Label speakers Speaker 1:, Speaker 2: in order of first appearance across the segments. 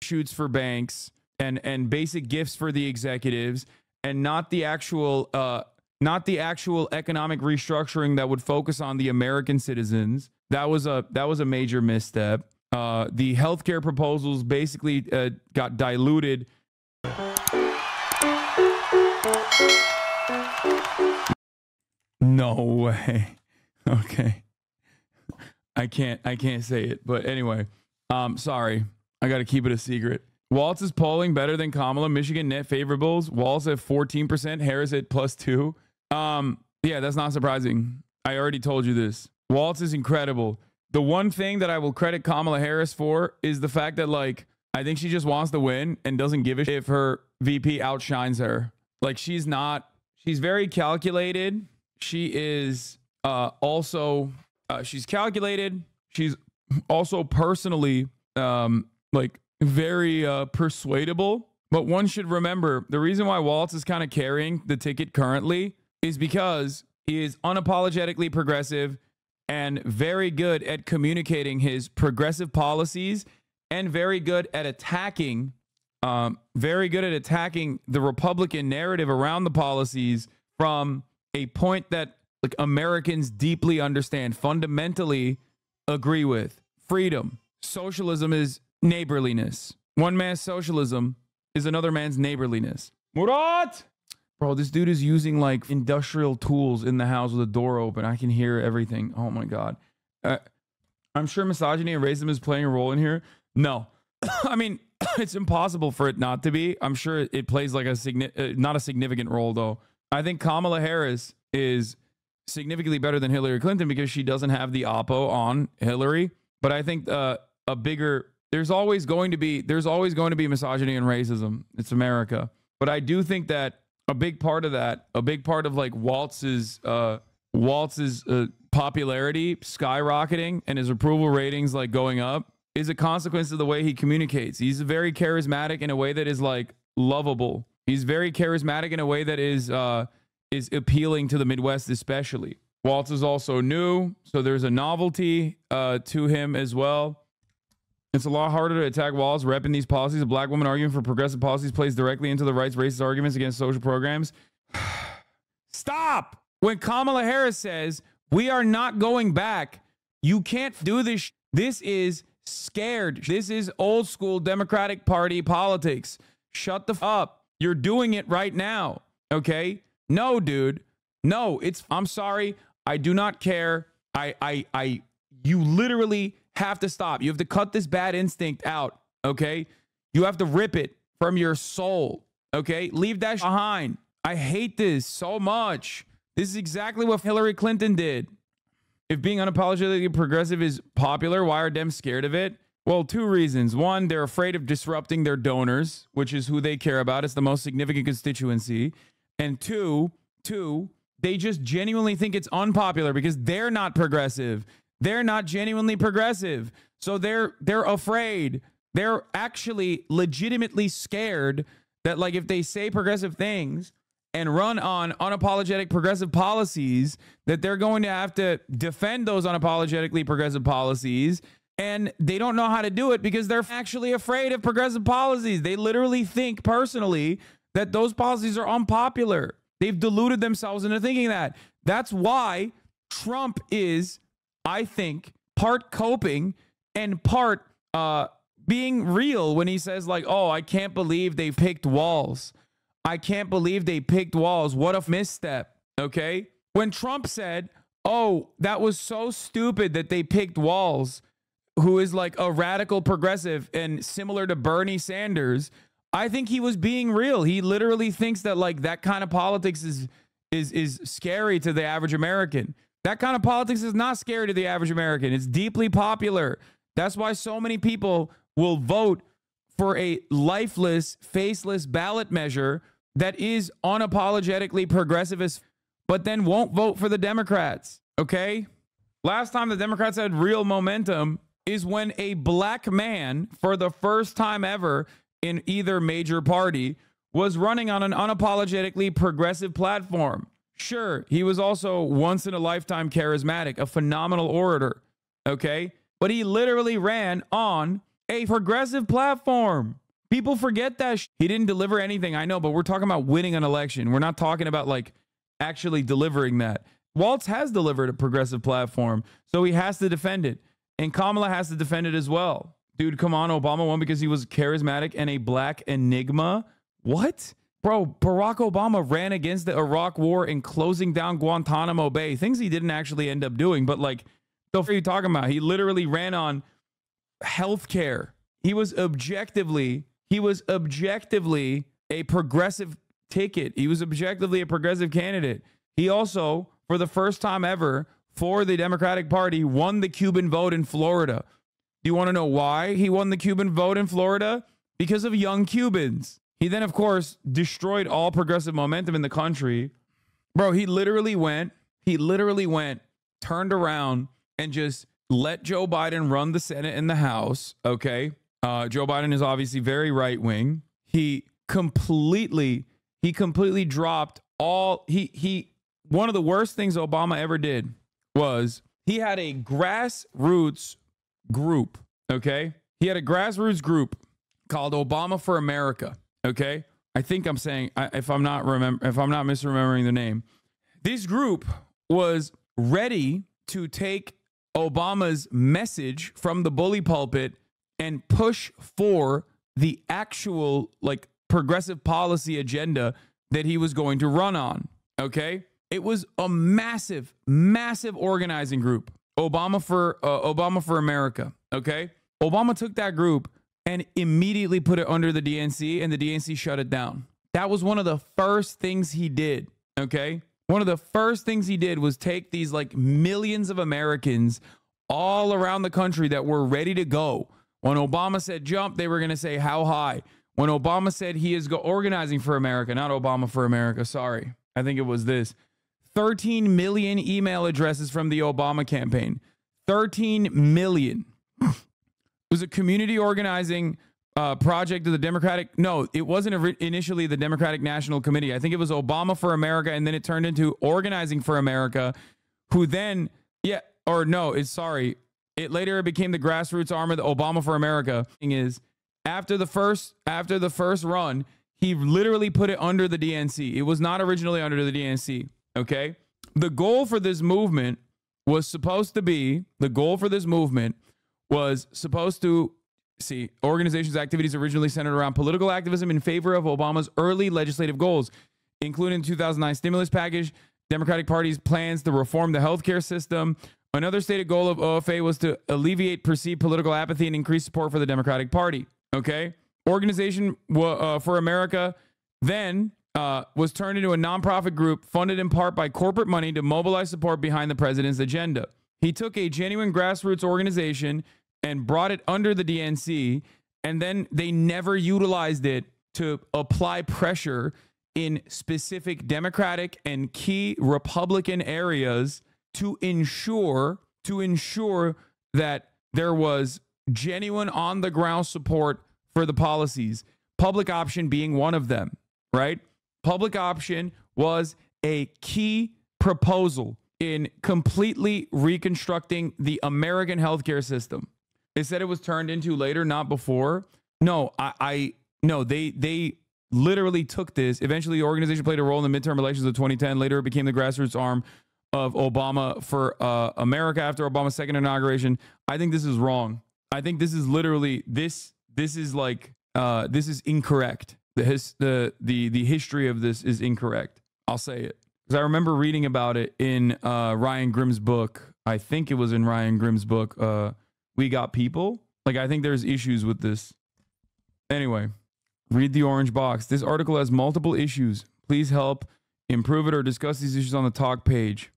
Speaker 1: shoots for banks and basic gifts for the executives, and not the actual economic restructuring that would focus on the American citizens. That was a major misstep. The healthcare proposals basically got diluted. No way. Okay. I can't say it, but anyway, sorry. I got to keep it a secret. Waltz is polling better than Kamala. Michigan net favorables. Waltz at 14%. Harris at +2. Yeah, that's not surprising. I already told you this. Waltz is incredible. The one thing that I will credit Kamala Harris for is the fact that, like, I think she just wants to win and doesn't give a shit if her VP outshines her. Like, she's very calculated. She is she's calculated. She's also personally like very persuadable. But one should remember the reason why Waltz is kind of carrying the ticket currently is because he is unapologetically progressive and very good at communicating his progressive policies and very good at attacking the Republican narrative around the policies from a point that, like, Americans deeply understand, fundamentally agree with. Freedom. Socialism is neighborliness. One man's socialism is another man's neighborliness. Murat! Bro, this dude is using, like, industrial tools in the house with the door open. I can hear everything. Oh my God. I'm sure misogyny and racism is playing a role in here. No. I mean, it's impossible for it not to be. I'm sure it plays like not a significant role, though. I think Kamala Harris is significantly better than Hillary Clinton because she doesn't have the oppo on Hillary. But I think there's always going to be misogyny and racism. It's America. But I do think that a big part of like Waltz's popularity skyrocketing and his approval ratings like going up is a consequence of the way he communicates. He's very charismatic in a way that is like lovable. He's very charismatic in a way that is appealing to the Midwest, especially. Waltz is also new, so there's a novelty to him as well. It's a lot harder to attack Waltz repping these policies. A black woman arguing for progressive policies plays directly into the right's racist arguments against social programs. Stop! When Kamala Harris says, we are not going back, you can't do this. This is scared. This is old school Democratic Party politics. Shut the f up. You're doing it right now. Okay? No, dude. No, I'm sorry. I do not care. You literally have to stop. You have to cut this bad instinct out. Okay? You have to rip it from your soul. Okay? Leave that behind. I hate this so much. This is exactly what Hillary Clinton did. If being unapologetically progressive is popular, why are Dems scared of it? Well, two reasons. One, they're afraid of disrupting their donors, which is who they care about. It's the most significant constituency. And two, they just genuinely think it's unpopular because they're not progressive. They're not genuinely progressive. So they're afraid. They're actually legitimately scared that, like, if they say progressive things and run on unapologetic progressive policies, that they're going to have to defend those unapologetically progressive policies. And they don't know how to do it because they're actually afraid of progressive policies. They literally think personally that those policies are unpopular. They've deluded themselves into thinking that. That's why Trump is, I think, part coping and part being real when he says, like, oh, I can't believe they picked walls. I can't believe they picked walls. What a misstep. Okay? When Trump said, oh, that was so stupid that they picked Walz, who is like a radical progressive and similar to Bernie Sanders, I think he was being real. He literally thinks that, like, that kind of politics is scary to the average American. That kind of politics is not scary to the average American. It's deeply popular. That's why so many people will vote for a lifeless, faceless ballot measure that is unapologetically progressivist, but then won't vote for the Democrats. Okay? Last time the Democrats had real momentum is when a black man, for the first time ever in either major party, was running on an unapologetically progressive platform. Sure, he was also once in a lifetime charismatic, a phenomenal orator. Okay? But he literally ran on a progressive platform. People forget that he didn't deliver anything. I know, but we're talking about winning an election. We're not talking about like actually delivering that. Waltz has delivered a progressive platform, so he has to defend it. And Kamala has to defend it as well. Dude, come on. Obama won because he was charismatic and a black enigma. What? Bro, Barack Obama ran against the Iraq war and closing down Guantanamo Bay. Things he didn't actually end up doing. But like, the fuck are you talking about? He literally ran on healthcare. He was objectively a progressive ticket. He was objectively a progressive candidate. He also, for the first time ever, for the Democratic Party, won the Cuban vote in Florida. Do you want to know why he won the Cuban vote in Florida? Because of young Cubans. He then, of course, destroyed all progressive momentum in the country. Bro, he literally went, turned around, and just let Joe Biden run the Senate and the House, okay? Joe Biden is obviously very right-wing. He completely dropped all, one of the worst things Obama ever did was he had a grassroots group, okay? He had a grassroots group called Obama for America, okay? I think I'm saying, if I'm not misremembering the name, this group was ready to take Obama's message from the bully pulpit and push for the actual like progressive policy agenda that he was going to run on, okay? It was a massive organizing group, Obama for America, okay? Obama took that group and immediately put it under the DNC, and the DNC shut it down. That was one of the first things he did, okay? One of the first things he did was take these like millions of Americans all around the country that were ready to go. When Obama said jump, they were going to say how high. When Obama said he is organizing for America, not Obama for America, sorry. I think it was this. 13 million email addresses from the Obama campaign. 13 million. It was a community organizing project of the Democratic. No, it wasn't initially the Democratic National Committee. I think it was Obama for America, and then it turned into Organizing for America, who then, it later became the grassroots arm of the Obama for America. Thing is, after the first run, he literally put it under the DNC. It was not originally under the DNC. Okay. The goal for this movement was supposed to see organizations' activities originally centered around political activism in favor of Obama's early legislative goals, including the 2009 stimulus package, Democratic Party's plans to reform the healthcare system. Another stated goal of OFA was to alleviate perceived political apathy and increase support for the Democratic Party. Okay. Organization for America then was turned into a nonprofit group funded in part by corporate money to mobilize support behind the president's agenda. He took a genuine grassroots organization and brought it under the DNC, and then they never utilized it to apply pressure in specific Democratic and key Republican areas to ensure that there was genuine on-the-ground support for the policies, public option being one of them, right? Public option was a key proposal in completely reconstructing the American healthcare system. They said it was turned into later, not before. No, they literally took this. Eventually, the organization played a role in the midterm elections of 2010. Later, it became the grassroots arm of Obama for America after Obama's second inauguration. I think this is wrong. I think this is literally this is incorrect. The history of this is incorrect. I'll say it because I remember reading about it in Ryan Grimm's book. I think it was in Ryan Grimm's book, We Got People. Like, I think there's issues with this. Anyway, read the orange box. This article has multiple issues. Please help improve it or discuss these issues on the talk page.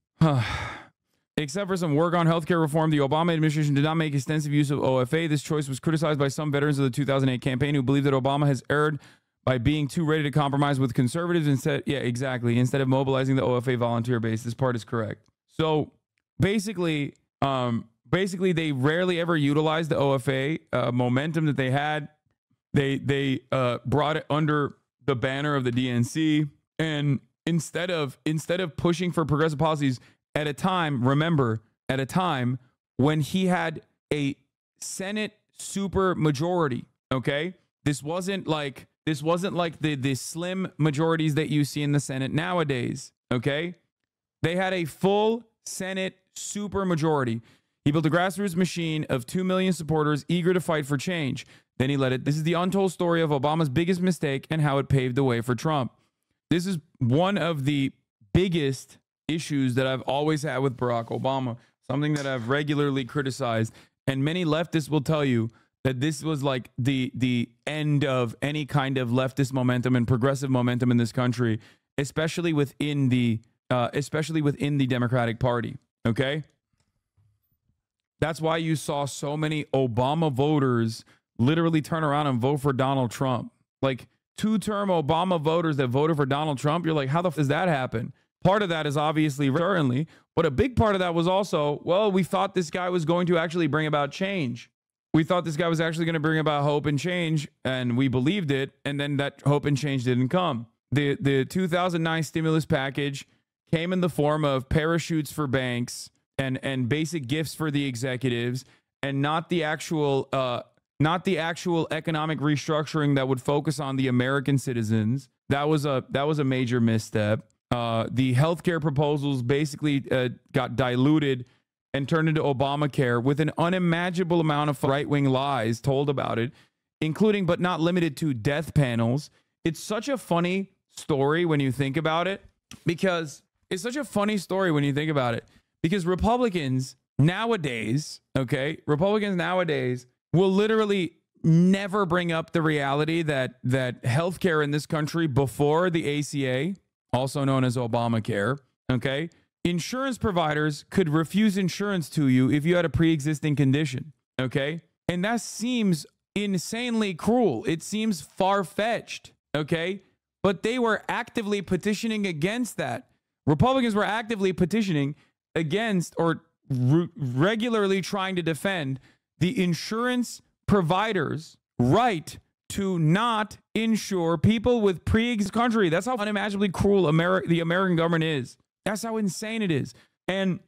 Speaker 1: Except for some work on healthcare reform, the Obama administration did not make extensive use of OFA. This choice was criticized by some veterans of the 2008 campaign who believe that Obama has erred by being too ready to compromise with conservatives instead of mobilizing the OFA volunteer base. This part is correct. So basically they rarely ever utilized the OFA momentum that they had. They brought it under the banner of the DNC, and instead of pushing for progressive policies at a time when he had a Senate super majority. Okay. This wasn't like the slim majorities that you see in the Senate nowadays. Okay. They had a full Senate super majority. He built a grassroots machine of 2 million supporters eager to fight for change. Then he let it. This is the untold story of Obama's biggest mistake and how it paved the way for Trump. This is one of the biggest issues that I've always had with Barack Obama, something that I've regularly criticized. And many leftists will tell you that this was like the end of any kind of leftist momentum and progressive momentum in this country, especially within the Democratic Party. Okay. That's why you saw so many Obama voters literally turn around and vote for Donald Trump. Like 2-term Obama voters that voted for Donald Trump. You're like, how the f does that happen? Part of that is obviously certainly, but a big part of that was also, well, we thought this guy was going to actually bring about change. We thought this guy was actually going to bring about hope and change, and we believed it, and then that hope and change didn't come. The 2009 stimulus package came in the form of parachutes for banks and basic gifts for the executives, and not the actual economic restructuring that would focus on the American citizens. That was a major misstep. The healthcare proposals basically got diluted and turned into Obamacare with an unimaginable amount of right-wing lies told about it, including but not limited to death panels. It's such a funny story when you think about it, because Republicans nowadays, will literally never bring up the reality that healthcare in this country before the ACA, also known as Obamacare, okay, insurance providers could refuse insurance to you if you had a pre-existing condition, okay? And that seems insanely cruel. It seems far-fetched, okay? But they were actively petitioning against that. Republicans were actively petitioning against or regularly trying to defend the insurance providers' right to not insure people with pre-existing country. That's how unimaginably cruel the American government is. That's how insane it is. And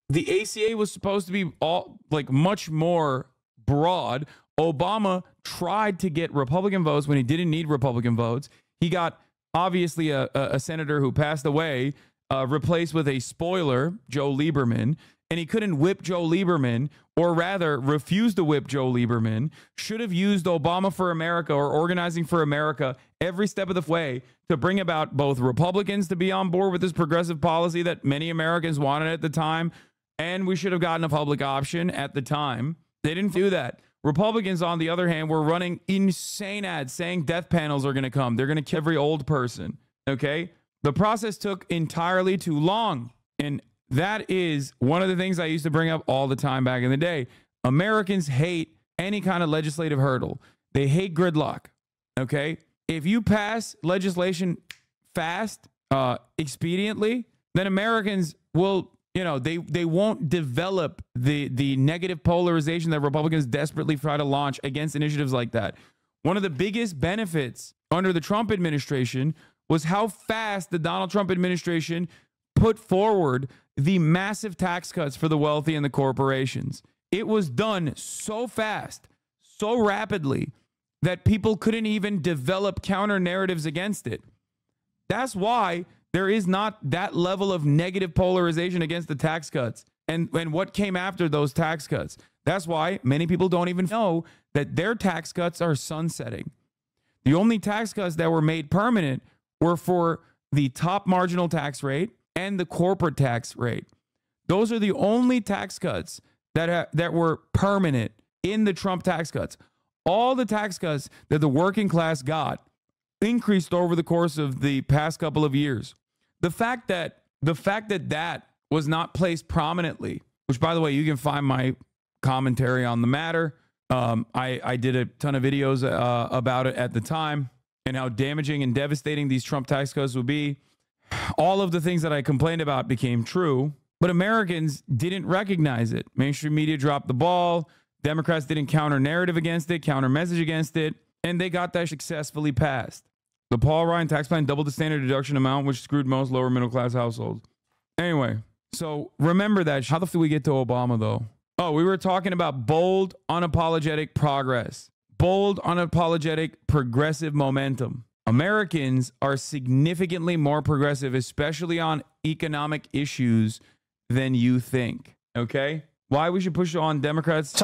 Speaker 1: the ACA was supposed to be all like much more broad. Obama tried to get Republican votes when he didn't need Republican votes. He got obviously a senator who passed away, replaced with a spoiler, Joe Lieberman, and he couldn't whip Joe Lieberman, or rather refused to whip Joe Lieberman. Should have used Obama for America or Organizing for America every step of the way to bring about both Republicans to be on board with this progressive policy that many Americans wanted at the time, and we should have gotten a public option at the time. They didn't do that. Republicans, on the other hand, were running insane ads saying death panels are going to come. They're going to kill every old person. Okay? The process took entirely too long. And that is one of the things I used to bring up all the time back in the day. Americans hate any kind of legislative hurdle. They hate gridlock. Okay? If you pass legislation fast, expediently, then Americans will, they won't develop the negative polarization that Republicans desperately try to launch against initiatives like that. One of the biggest benefits under the Trump administration was how fast the Donald Trump administration put forward the massive tax cuts for the wealthy and the corporations. It was done so fast, so rapidly, that people couldn't even develop counter narratives against it. That's why there is not that level of negative polarization against the tax cuts and what came after those tax cuts. That's why many people don't even know that their tax cuts are sunsetting. The only tax cuts that were made permanent were for the top marginal tax rate and the corporate tax rate. Those are the only tax cuts that were permanent in the Trump tax cuts. All the tax cuts that the working class got increased over the course of the past couple of years. The fact that that was not placed prominently, which, by the way, you can find my commentary on the matter. I did a ton of videos about it at the time and how damaging and devastating these Trump tax cuts would be. All of the things that I complained about became true, but Americans didn't recognize it. Mainstream media dropped the ball. Democrats didn't counter narrative against it, counter message against it, and they got that successfully passed. The Paul Ryan tax plan doubled the standard deduction amount, which screwed most lower middle class households. Anyway, so remember that. How the f did we get to Obama, though? Oh, we were talking about bold, unapologetic progress, bold, unapologetic progressive momentum. Americans are significantly more progressive, especially on economic issues, than you think. Okay? Why we should push on Democrats?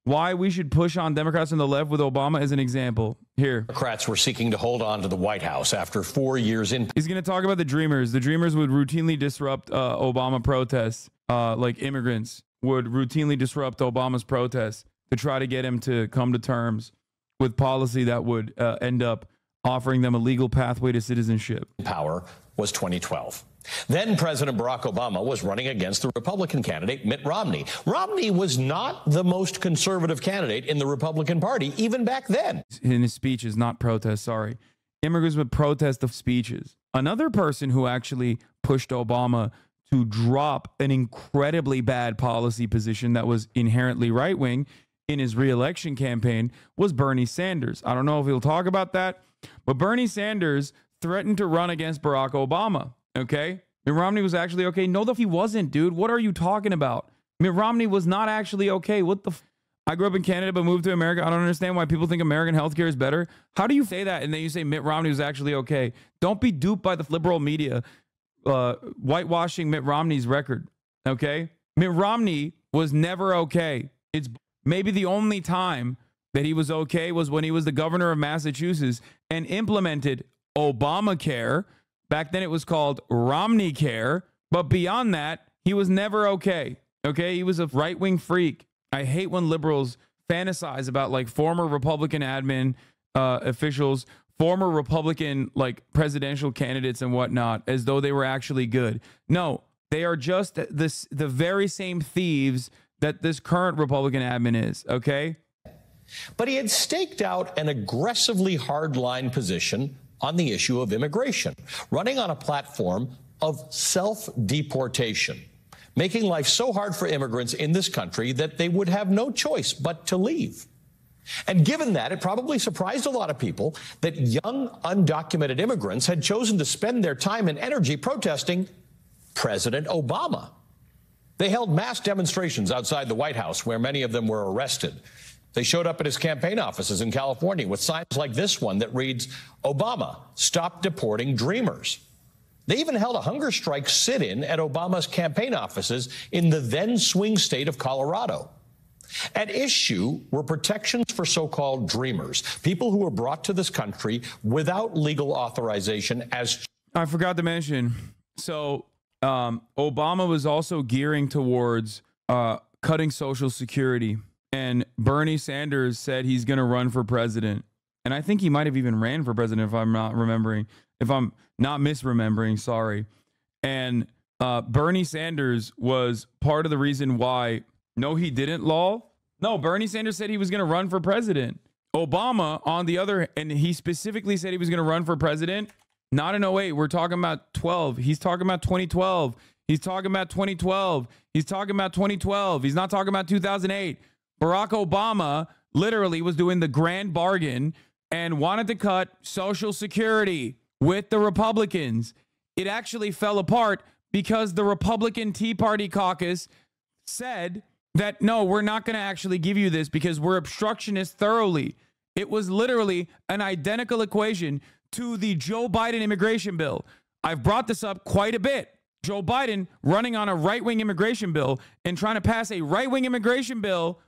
Speaker 1: Why we should push on Democrats on the left with Obama as an example. Here.
Speaker 2: Democrats were seeking to hold on to the White House after 4 years in.
Speaker 1: He's going to talk about the Dreamers. The Dreamers would routinely disrupt Obama protests, like immigrants would routinely disrupt Obama's protests to try to get him to come to terms with policy that would end up offering them a legal pathway to citizenship.
Speaker 2: Power was 2012. Then President Barack Obama was running against the Republican candidate, Mitt Romney. Romney was not the most conservative candidate in the Republican Party, even back then.
Speaker 1: In his speeches, not protests, sorry. Immigrants would protest the speeches. Another person who actually pushed Obama to drop an incredibly bad policy position that was inherently right-wing in his re-election campaign was Bernie Sanders. I don't know if he'll talk about that, but Bernie Sanders threatened to run against Barack Obama. Okay? Mitt Romney was actually okay. No, he wasn't, dude. What are you talking about? Mitt Romney was not actually okay. What the I grew up in Canada but moved to America. I don't understand why people think American healthcare is better. How do you say that and then you say Mitt Romney was actually okay? Don't be duped by the liberal media whitewashing Mitt Romney's record. Okay? Mitt Romney was never okay. It's maybe the only time that he was okay was when he was the governor of Massachusetts and implemented Obamacare. Back then it was called Romney Care. But beyond that, he was never okay. Okay? He was a right-wing freak. I hate when liberals fantasize about like former Republican admin officials, former Republican like presidential candidates and whatnot, as though they were actually good. No, they are just the very same thieves that this current Republican admin is. Okay?
Speaker 2: But he had staked out an aggressively hardline position on the issue of immigration, running on a platform of self-deportation, making life so hard for immigrants in this country that they would have no choice but to leave. And given that, it probably surprised a lot of people that young, undocumented immigrants had chosen to spend their time and energy protesting President Obama. They held mass demonstrations outside the White House, where many of them were arrested. They showed up at his campaign offices in California with signs like this one that reads, "Obama, stop deporting dreamers." They even held a hunger strike sit-in at Obama's campaign offices in the then swing state of Colorado. At issue were protections for so-called dreamers, people who were brought to this country without legal authorization as...
Speaker 1: I forgot to mention, so Obama was also gearing towards cutting Social Security. And Bernie Sanders said he's going to run for president. And I think he might have even ran for president if I'm not remembering, if I'm not misremembering, sorry. And Bernie Sanders was part of the reason why, no, he didn't, lol. No, Bernie Sanders said he was going to run for president. Obama, on the other, and he specifically said he was going to run for president, not in 08. We're talking about 12. He's talking about 2012. He's talking about 2012. He's talking about 2012. He's not talking about 2008. Barack Obama literally was doing the grand bargain and wanted to cut Social Security with the Republicans. It actually fell apart because the Republican Tea Party caucus said that, no, we're not going to actually give you this because we're obstructionists thoroughly. It was literally an identical equation to the Joe Biden immigration bill. I've brought this up quite a bit. Joe Biden running on a right-wing immigration bill and trying to pass a right-wing immigration bill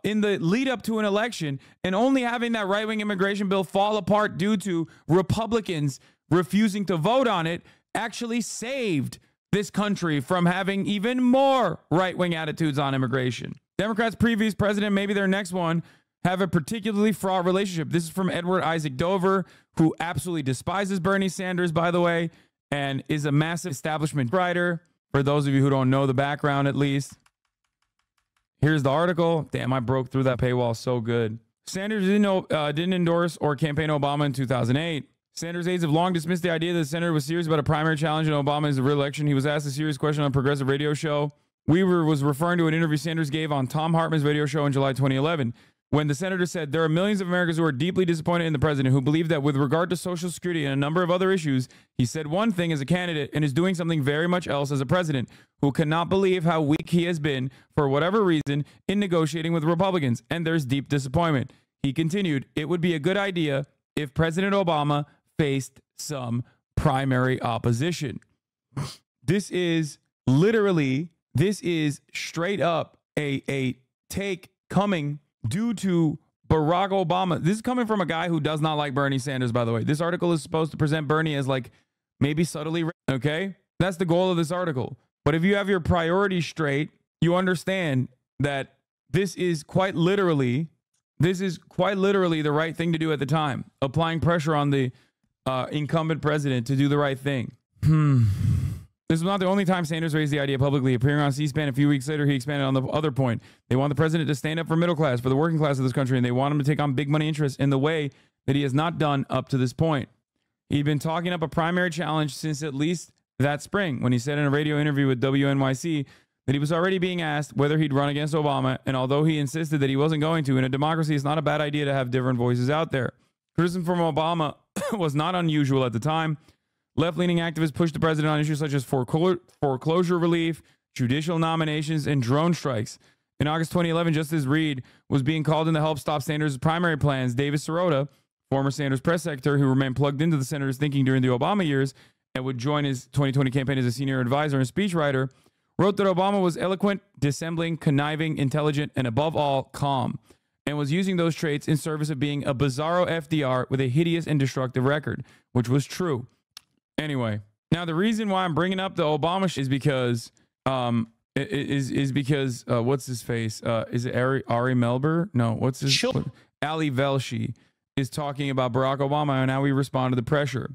Speaker 1: in the lead up to an election, and only having that right-wing immigration bill fall apart due to Republicans refusing to vote on it actually saved this country from having even more right-wing attitudes on immigration. Democrats' previous president, maybe their next one, have a particularly fraught relationship. This is from Edward Isaac Dover, who absolutely despises Bernie Sanders, by the way, and is a massive establishment writer. For those of you who don't know the background, at least. Here's the article. Damn, I broke through that paywall so good. Sanders didn't endorse or campaign Obama in 2008. Sanders' aides have long dismissed the idea that the senator was serious about a primary challenge in Obama's re-election. He was asked a serious question on a progressive radio show. Weaver was referring to an interview Sanders gave on Tom Hartman's radio show in July 2011. when the senator said, there are millions of Americans who are deeply disappointed in the president, who believe that with regard to Social Security and a number of other issues, he said one thing as a candidate and is doing something very much else as a president, who cannot believe how weak he has been for whatever reason in negotiating with Republicans. And there's deep disappointment. He continued, it would be a good idea if President Obama faced some primary opposition. This is straight up a take coming due to Barack Obama. This is coming from a guy who does not like Bernie Sanders, by the way. This article is supposed to present Bernie as like maybe subtly, okay? That's the goal of this article. But if you have your priorities straight, you understand that this is quite literally the right thing to do at the time, applying pressure on the incumbent president to do the right thing. This was not the only time Sanders raised the idea publicly. Appearing on C-SPAN a few weeks later, he expanded on the other point. They want the president to stand up for middle class, for the working class of this country, and they want him to take on big money interests in the way that he has not done up to this point. He'd been talking up a primary challenge since at least that spring, when he said in a radio interview with WNYC that he was already being asked whether he'd run against Obama, and although he insisted that he wasn't going to, in a democracy, it's not a bad idea to have different voices out there. Criticism from Obama was not unusual at the time. Left-leaning activists pushed the president on issues such as foreclosure relief, judicial nominations, and drone strikes. In August 2011, just as Reid was being called in to help stop Sanders' primary plans, Davis Sirota, former Sanders press secretary who remained plugged into the senator's thinking during the Obama years and would join his 2020 campaign as a senior advisor and speechwriter, wrote that Obama was eloquent, dissembling, conniving, intelligent, and above all, calm, and was using those traits in service of being a bizarro FDR with a hideous and destructive record, which was true. Anyway, now the reason why I'm bringing up the Obama is because, what's his face? Is it Ari Melber? No, what's his?
Speaker 2: Sure.
Speaker 1: Ali Velshi is talking about Barack Obama and how he responded to the pressure.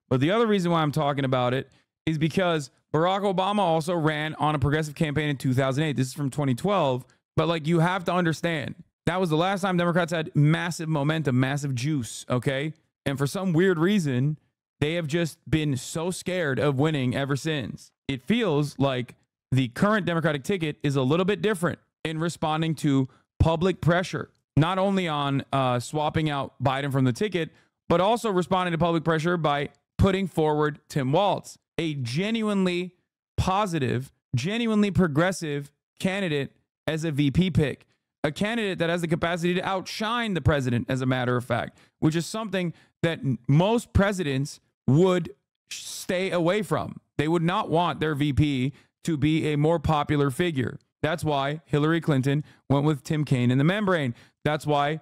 Speaker 1: But the other reason why I'm talking about it is because Barack Obama also ran on a progressive campaign in 2008. This is from 2012. But like, you have to understand, that was the last time Democrats had massive momentum, massive juice. Okay. And for some weird reason, they have just been so scared of winning ever since. It feels like the current Democratic ticket is a little bit different in responding to public pressure, not only on swapping out Biden from the ticket, but also responding to public pressure by putting forward Tim Walz, a genuinely positive, genuinely progressive candidate as a VP pick, a candidate that has the capacity to outshine the president, as a matter of fact, which is something that most presidents would stay away from. They would not want their VP to be a more popular figure. That's why Hillary Clinton went with Tim Kaine in the membrane. That's why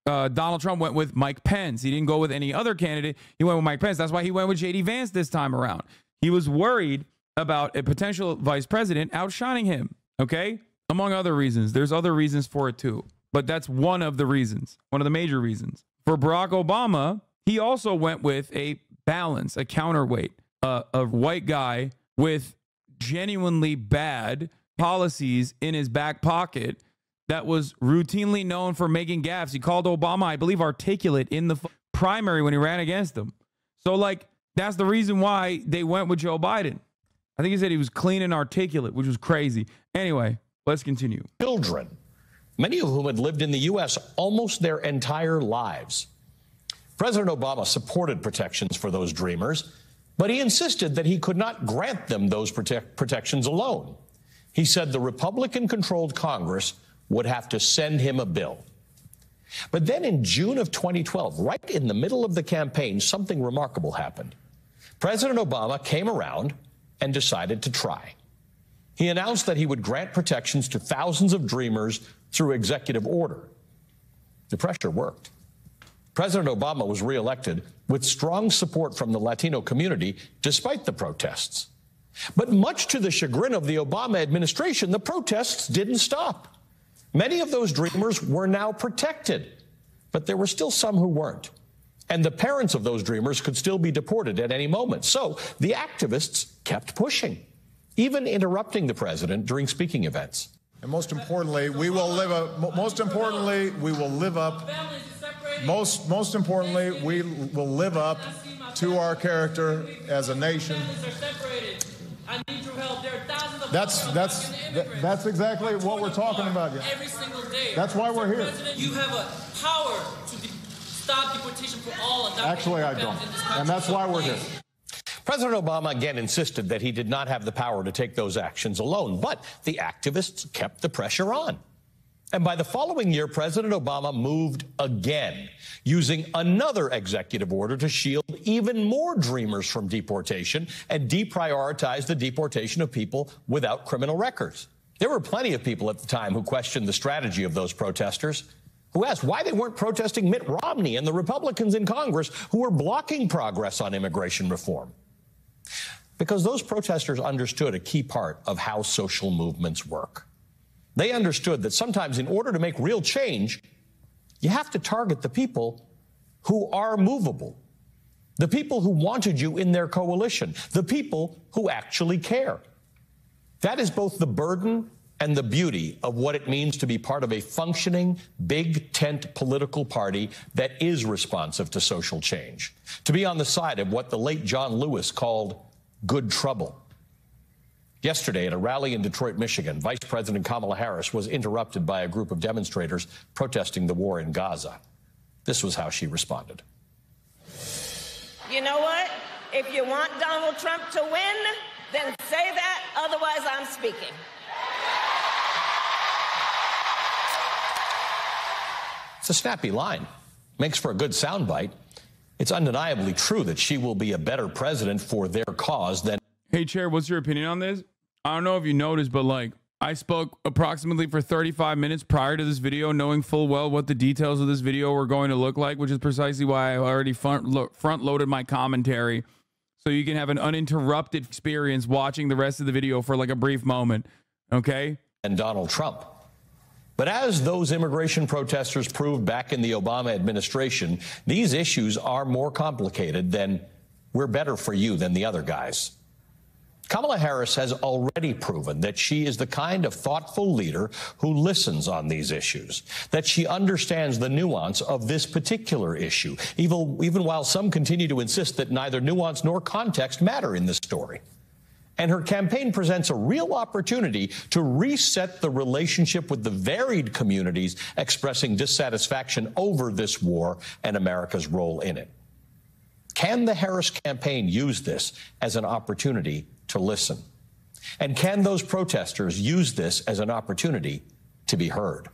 Speaker 1: Donald Trump went with Mike Pence. He didn't go with any other candidate. He went with Mike Pence. That's why he went with J.D. Vance this time around. He was worried about a potential vice president outshining him, okay? Among other reasons. There's other reasons for it too. But that's one of the reasons, one of the major reasons. For Barack Obama, he also went with a balance, a counterweight, a white guy with genuinely bad policies in his back pocket that was routinely known for making gaffes. He called Obama, I believe, articulate in the primary when he ran against him. So, like, that's the reason why they went with Joe Biden. I think he said he was clean and articulate, which was crazy. Anyway, let's continue.
Speaker 2: Children, many of whom had lived in the U.S. almost their entire lives. President Obama supported protections for those dreamers, but he insisted that he could not grant them those protections alone. He said the Republican-controlled Congress would have to send him a bill. But then in June of 2012, right in the middle of the campaign, something remarkable happened. President Obama came around and decided to try. He announced that he would grant protections to thousands of dreamers through executive order. The pressure worked. President Obama was reelected with strong support from the Latino community, despite the protests. But much to the chagrin of the Obama administration, the protests didn't stop. Many of those dreamers were now protected, but there were still some who weren't. And the parents of those dreamers could still be deported at any moment. So the activists kept pushing, even interrupting the president during speaking events.
Speaker 3: And most importantly, we will live up. Most importantly, we will live up. Most importantly, we will live up to our character as a nation.
Speaker 4: I need your help. There are thousands of
Speaker 3: That's exactly what we're talking about. Yeah.
Speaker 4: Every single day.
Speaker 3: That's why we're here.
Speaker 4: President, you have a power to stop deportation for all.
Speaker 3: Actually, I don't. And that's why we're here.
Speaker 2: President Obama again insisted that he did not have the power to take those actions alone, but the activists kept the pressure on. And by the following year, President Obama moved again, using another executive order to shield even more dreamers from deportation and deprioritize the deportation of people without criminal records. There were plenty of people at the time who questioned the strategy of those protesters, who asked why they weren't protesting Mitt Romney and the Republicans in Congress who were blocking progress on immigration reform. Because those protesters understood a key part of how social movements work. They understood that sometimes in order to make real change, you have to target the people who are movable, the people who wanted you in their coalition, the people who actually care. That is both the burden and the beauty of what it means to be part of a functioning, big tent political party that is responsive to social change, to be on the side of what the late John Lewis called good trouble. Yesterday, at a rally in Detroit, Michigan, Vice President Kamala Harris was interrupted by a group of demonstrators protesting the war in Gaza. This was how she responded.
Speaker 5: You know what? If you want Donald Trump to win, then say that. Otherwise, I'm speaking.
Speaker 2: It's a snappy line. Makes for a good soundbite. It's undeniably true that she will be a better president for their cause than...
Speaker 1: Hey, Chair, what's your opinion on this? I don't know if you noticed, but like I spoke approximately for 35 minutes prior to this video, knowing full well what the details of this video were going to look like, which is precisely why I already front-loaded my commentary so you can have an uninterrupted experience watching the rest of the video for like a brief moment, okay?
Speaker 2: And Donald Trump. But as those immigration protesters proved back in the Obama administration, these issues are more complicated than we're better for you than the other guys. Kamala Harris has already proven that she is the kind of thoughtful leader who listens on these issues, that she understands the nuance of this particular issue, even while some continue to insist that neither nuance nor context matter in this story. And her campaign presents a real opportunity to reset the relationship with the varied communities expressing dissatisfaction over this war and America's role in it. Can the Harris campaign use this as an opportunity to listen? And can those protesters use this as an opportunity to be heard?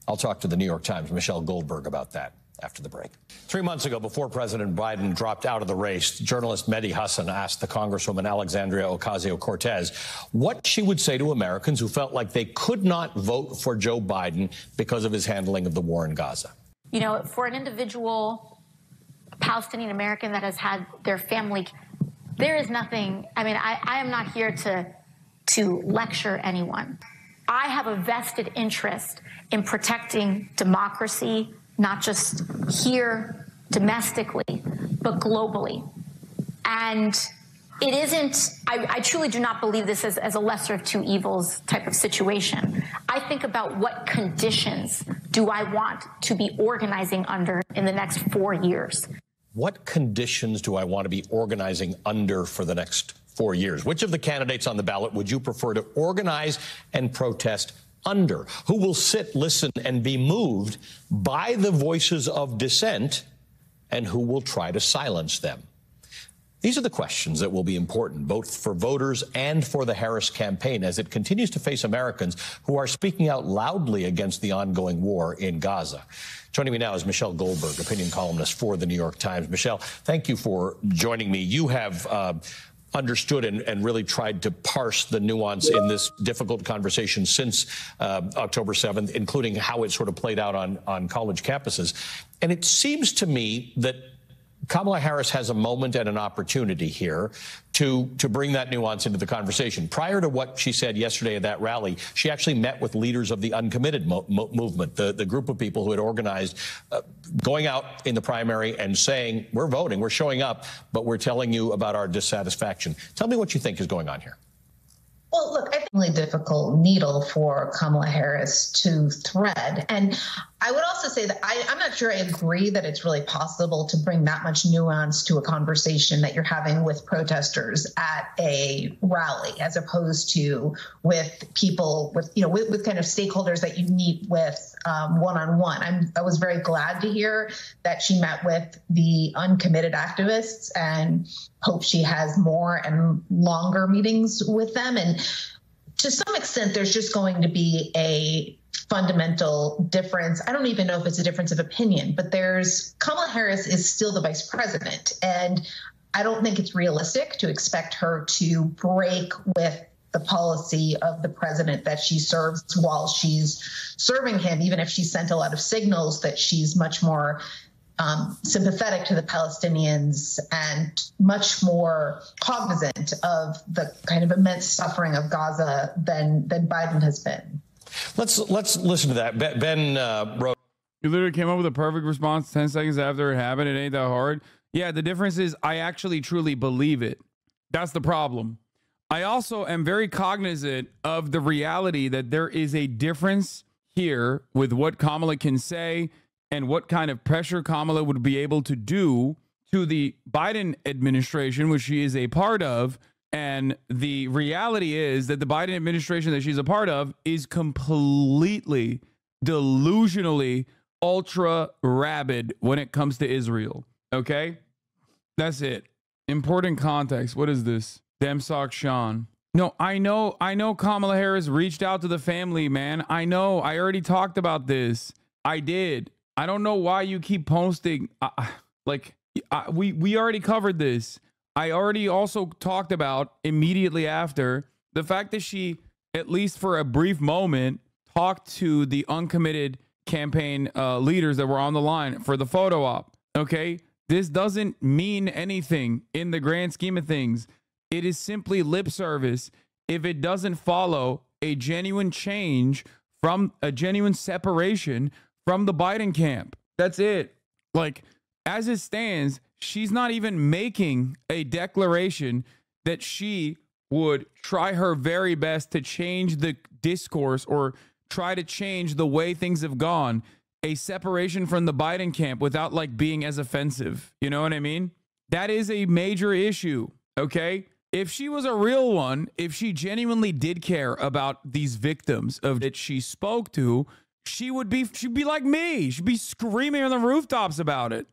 Speaker 2: I'll talk to the New York Times' Michelle Goldberg about that after the break. 3 months ago, before President Biden dropped out of the race, journalist Mehdi Hasan asked the Congresswoman Alexandria Ocasio-Cortez what she would say to Americans who felt like they could not vote for Joe Biden because of his handling of the war in Gaza.
Speaker 6: You know, for an individual Palestinian American that has had their family, there is nothing. I mean, I am not here to lecture anyone. I have a vested interest in protecting democracy, not just here domestically, but globally. And it isn't, I truly do not believe this as a lesser of two evils type of situation. I think about what conditions do I want to be organizing under in the next 4 years.
Speaker 2: What conditions do I want to be organizing under for the next 4 years? Which of the candidates on the ballot would you prefer to organize and protest under? Who will sit, listen, and be moved by the voices of dissent, and who will try to silence them? These are the questions that will be important, both for voters and for the Harris campaign, as it continues to face Americans who are speaking out loudly against the ongoing war in Gaza. Joining me now is Michelle Goldberg, opinion columnist for the New York Times. Michelle, thank you for joining me. You have understood and really tried to parse the nuance in this difficult conversation since October 7th, including how it sort of played out on college campuses. And it seems to me that Kamala Harris has a moment and an opportunity here to bring that nuance into the conversation. Prior to what she said yesterday at that rally, she actually met with leaders of the uncommitted movement, the group of people who had organized going out in the primary and saying, we're voting, we're showing up, but we're telling you about our dissatisfaction. Tell me what you think is going on here.
Speaker 7: Well, look, I think it's a really difficult needle for Kamala Harris to thread. And I would also say that I'm not sure I agree that it's really possible to bring that much nuance to a conversation that you're having with protesters at a rally, as opposed to with people with kind of stakeholders that you meet with one-on-one. I was very glad to hear that she met with the uncommitted activists, and hope she has more and longer meetings with them. And to some extent, there's just going to be a fundamental difference. I don't even know if it's a difference of opinion, but Kamala Harris is still the vice president. And I don't think it's realistic to expect her to break with the policy of the president that she serves while she's serving him, even if she sent a lot of signals that she's much more sympathetic to the Palestinians and much more cognizant of the kind of immense suffering of Gaza than Biden has been.
Speaker 2: Let's listen to that. Ben wrote.
Speaker 1: You literally came up with a perfect response 10 seconds after it happened. It ain't that hard. Yeah, the difference is I actually truly believe it. That's the problem. I also am very cognizant of the reality that there is a difference here with what Kamala can say and what kind of pressure Kamala would be able to do to the Biden administration, which she is a part of. And the reality is that the Biden administration that she's a part of is completely delusionally ultra rabid when it comes to Israel. Okay? That's it. Important context. What is this? Demsock Sean. No, I know Kamala Harris reached out to the family, man. I know. I already talked about this. I did. I don't know why you keep posting. We already covered this. I already also talked about immediately after the fact that she, at least for a brief moment, talked to the uncommitted campaign leaders that were on the line for the photo op. Okay, this doesn't mean anything in the grand scheme of things. It is simply lip service if it doesn't follow a genuine change from a genuine separation from the Biden camp. That's it. Like, as it stands, she's not even making a declaration that she would try her very best to change the discourse or try to change the way things have gone. A separation from the Biden camp without like being as offensive. You know what I mean? That is a major issue. Okay. If she was a real one, if she genuinely did care about these victims of that she spoke to, she'd be like me. She'd be screaming on the rooftops about it.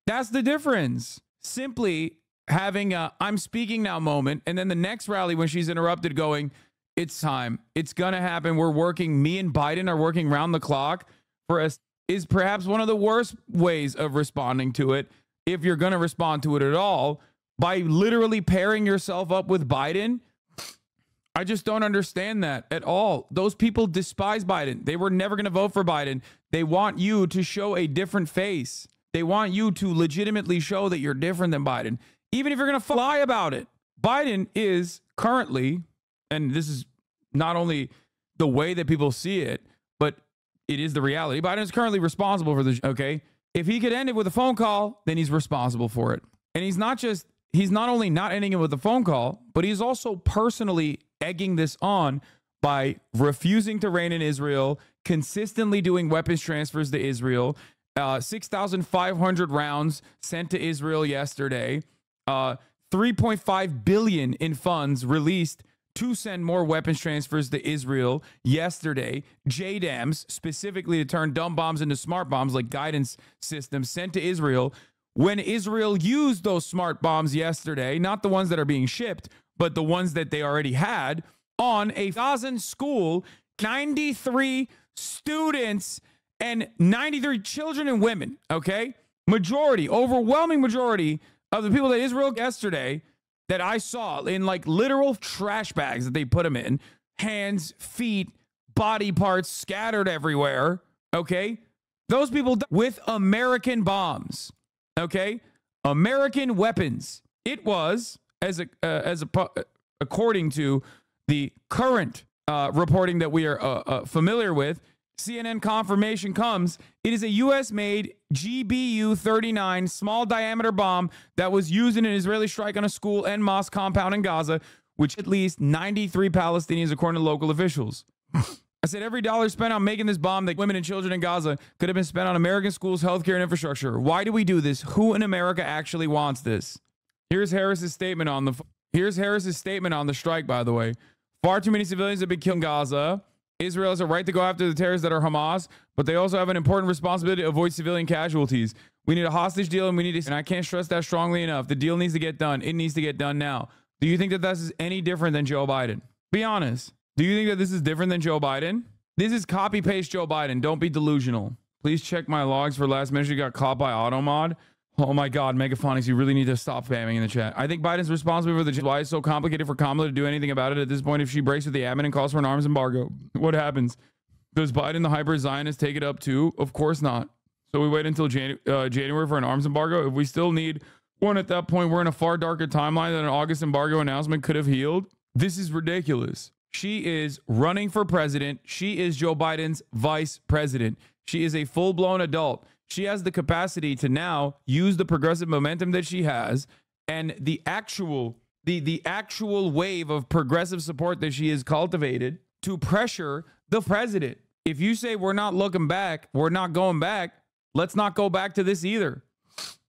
Speaker 1: That's the difference. Simply having a I'm speaking now moment. And then the next rally when she's interrupted going, it's time. It's going to happen. We're working. Me and Biden are working round the clock for us is perhaps one of the worst ways of responding to it. If you're going to respond to it at all by literally pairing yourself up with Biden. I just don't understand that at all. Those people despise Biden. They were never going to vote for Biden. They want you to show a different face. They want you to legitimately show that you're different than Biden, even if you're going to lie about it. Biden is currently, and this is not only the way that people see it, but it is the reality. Biden is currently responsible for this. Okay. If he could end it with a phone call, then he's responsible for it. And he's not only not ending it with a phone call, but he's also personally egging this on by refusing to reign in Israel, consistently doing weapons transfers to Israel, 6,500 rounds sent to Israel yesterday, 3.5 billion in funds released to send more weapons transfers to Israel yesterday, JDAMs, specifically to turn dumb bombs into smart bombs like guidance systems sent to Israel. When Israel used those smart bombs yesterday, not the ones that are being shipped, but the ones that they already had, on a Gazan school, 93 students and 93 children and women, okay? Overwhelming majority of the people that Israel yesterday that I saw in like literal trash bags that they put them in, hands, feet, body parts scattered everywhere, okay? Those people with American bombs, okay? American weapons. It was, according to the current reporting that we are familiar with, CNN confirmation comes, it is a U.S.-made GBU-39 small diameter bomb that was used in an Israeli strike on a school and mosque compound in Gaza, which at least 93 Palestinians, according to local officials. I said every dollar spent on making this bomb that women and children in Gaza could have been spent on American schools, healthcare, and infrastructure. Why do we do this? Who in America actually wants this? Here's Harris's statement on the strike, by the way. Far too many civilians have been killed in Gaza. Israel has a right to go after the terrorists that are Hamas, but they also have an important responsibility to avoid civilian casualties. We need a hostage deal, and I can't stress that strongly enough. The deal needs to get done. It needs to get done now. Do you think that this is any different than Joe Biden? Be honest. Do you think that this is different than Joe Biden? This is copy-paste Joe Biden. Don't be delusional. Please check my logs for last minute. You got caught by Automod. Oh my God, Megaphonics, you really need to stop spamming in the chat. I think Biden's responsible for the why it's so complicated for Kamala to do anything about it at this point. If she breaks with the admin and calls for an arms embargo, what happens? Does Biden, the hyper-Zionist, take it up too? Of course not. So we wait until January for an arms embargo. If we still need one at that point, we're in a far darker timeline than an August embargo announcement could have healed. This is ridiculous. She is running for president. She is Joe Biden's vice president. She is a full-blown adult. She has the capacity to now use the progressive momentum that she has and the actual wave of progressive support that she has cultivated to pressure the president. If you say we're not looking back, we're not going back, let's not go back to this either.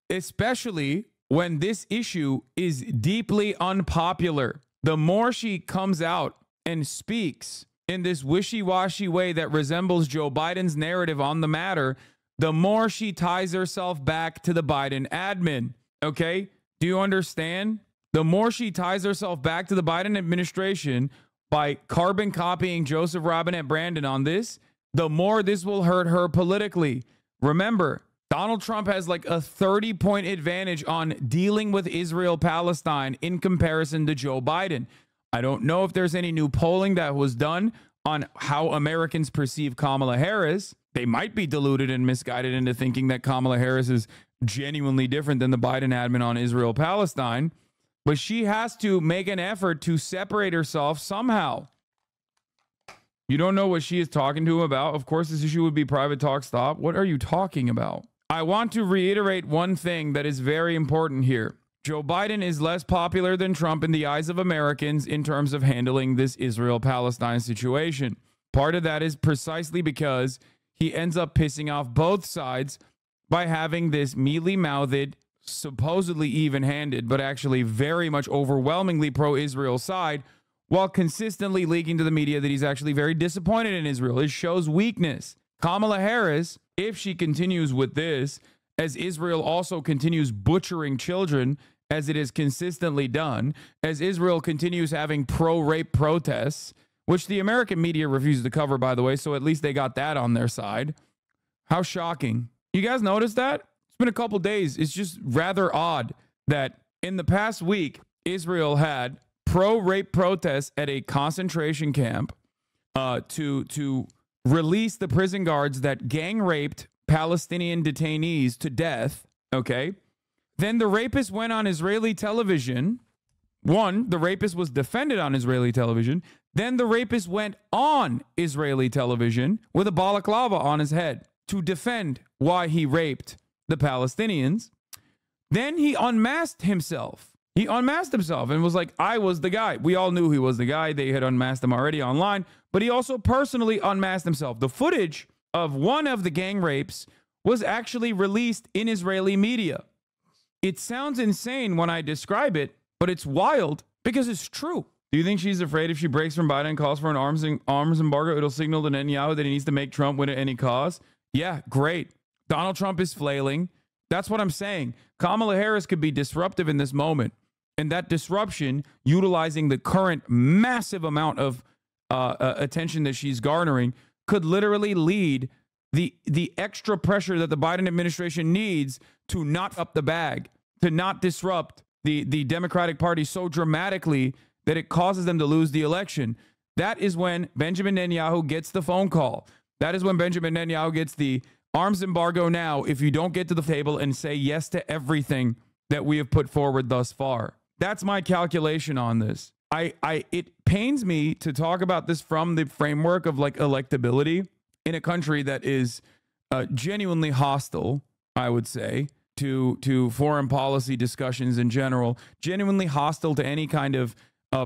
Speaker 1: Especially when this issue is deeply unpopular. The more she comes out and speaks in this wishy-washy way that resembles Joe Biden's narrative on the matter, the more she ties herself back to the Biden admin. Okay? Do you understand? The more she ties herself back to the Biden administration by carbon copying Joseph Robinette Brandon on this, the more this will hurt her politically. Remember, Donald Trump has like a 30-point advantage on dealing with Israel-Palestine in comparison to Joe Biden. I don't know if there's any new polling that was done on how Americans perceive Kamala Harris. They might be deluded and misguided into thinking that Kamala Harris is genuinely different than the Biden admin on Israel-Palestine. But she has to make an effort to separate herself somehow. You don't know what she is talking to him about? Of course, this issue would be private talk. Stop. What are you talking about? I want to reiterate one thing that is very important here. Joe Biden is less popular than Trump in the eyes of Americans in terms of handling this Israel-Palestine situation. Part of that is precisely because he ends up pissing off both sides by having this mealy-mouthed, supposedly even-handed, but actually very much overwhelmingly pro-Israel side, while consistently leaking to the media that he's actually very disappointed in Israel. It shows weakness. Kamala Harris, if she continues with this, as Israel also continues butchering children, as it has consistently done, as Israel continues having pro-rape protests, which the American media refuses to cover, by the way, so at least they got that on their side. How shocking. You guys notice that? It's been a couple days. It's just rather odd that in the past week, Israel had pro-rape protests at a concentration camp to release the prison guards that gang-raped Palestinian detainees to death, okay? Then the rapist went on Israeli television. One, the rapist was defended on Israeli television. Then the rapist went on Israeli television with a balaclava on his head to defend why he raped the Palestinians. Then he unmasked himself. He unmasked himself and was like, I was the guy. We all knew he was the guy. They had unmasked him already online, but he also personally unmasked himself. The footage of one of the gang rapes was actually released in Israeli media. It sounds insane when I describe it, but it's wild because it's true. Do you think she's afraid if she breaks from Biden and calls for an arms embargo, it'll signal to Netanyahu that he needs to make Trump win at any cost? Yeah, great. Donald Trump is flailing. That's what I'm saying. Kamala Harris could be disruptive in this moment. And that disruption, utilizing the current massive amount of attention that she's garnering, could literally lead the extra pressure that the Biden administration needs to not up the bag, to not disrupt the Democratic Party so dramatically that it causes them to lose the election. That is when Benjamin Netanyahu gets the phone call. That is when Benjamin Netanyahu gets the arms embargo now if you don't get to the table and say yes to everything that we have put forward thus far. That's my calculation on this. It pains me to talk about this from the framework of like electability in a country that is genuinely hostile, I would say, to foreign policy discussions in general, genuinely hostile to any kind of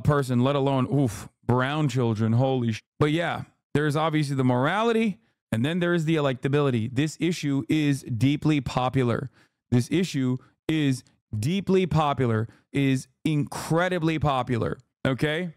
Speaker 1: person, let alone, brown children, holy sh. But yeah, There's obviously the morality, and then there is the electability. This issue is deeply popular. This issue is deeply popular, is incredibly popular. Okay?